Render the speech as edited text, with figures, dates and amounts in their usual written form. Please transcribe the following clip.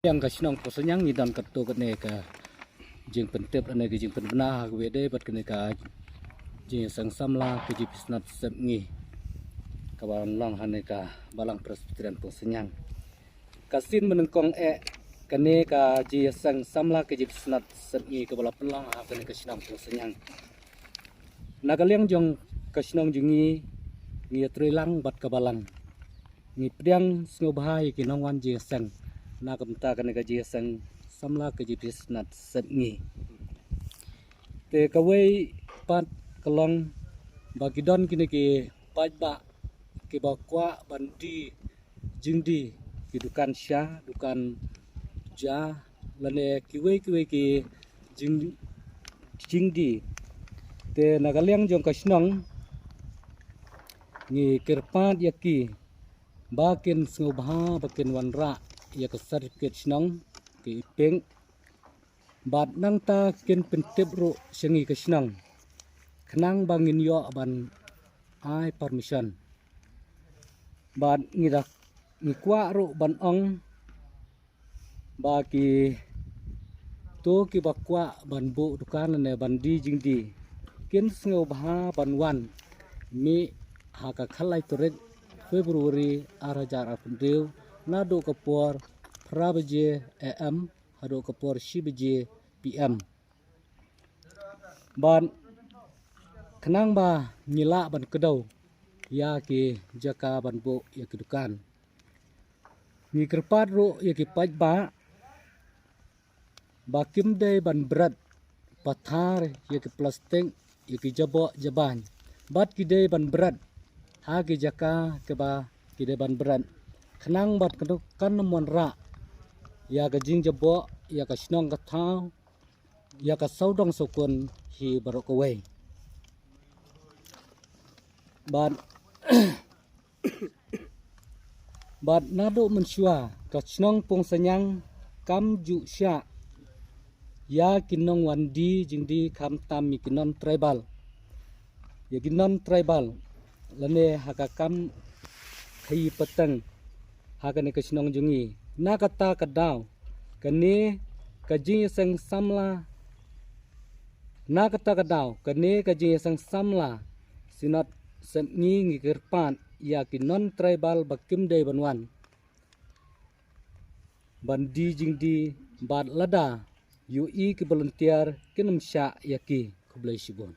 yang kasinong posanyang ni dan kato kene ka jing pentep ane ke jing penbena wede bat kene ka jing sang samla ke jing pisnat semngi kawan lang hane ka balang presbyterian posanyang kasin menengkong kene ka jing sang samla ke jing pisnat semngi ke bala pelang ha kene kasinong posanyang nagaliang jong kasinong jingi ngi trilang bat kabalang ngi priang snobhai ki nongwan jing sang na kamta kane gaji sang samla gaji pisnat setngi te kawai pat kalong bagidon kini ki pajba ki bakwa bandi jingdi ki dukan sya dukan ja lane kiwe ki jingdi te nagaliang jong kasnong ni kirpat yaki bakin snobha bakin wanra ya ke serket snong ke ipeng bat nang ta ken pentep ro sengi ke snong khnang bangin yo ban ai permission bat ngidak ngikwa ro ban ong ba ki to ki bakwa ban bo dukan ne bandi jingdi ken sngo bha ban wan mi haka khalai torek Februari 2020 nado kapor prabaje am hado kapor shibaje pm ban kenang ba nyila ban kedau ya ki jaka ban bo ya ki dukan ni kerpat ro ya ki pajba bakim de ban berat pathar ya ki plastik ya ki jabo jaban bat ki de ban berat ha ki jaka ke ba ki de ban berat kenang bat kan monra ya ka jing jabo ya ka snong ka thau ya ka saudong sokun hi barok away bat bat nado mensua ka snong pong sanyang kam ju sya ya kinong wandi jingdi kam tam mi kinon tribal ya kinon tribal lane haka kam khai patang hakane kasinong jungi na kata kadaw kane kajing sang samla na kata kadaw kane kajing sang samla sinat semngi ngikirpan ya ki non tribal bakim de banwan bandi jingdi bad lada ui ki volunteer kinum sya yaki kublai shibon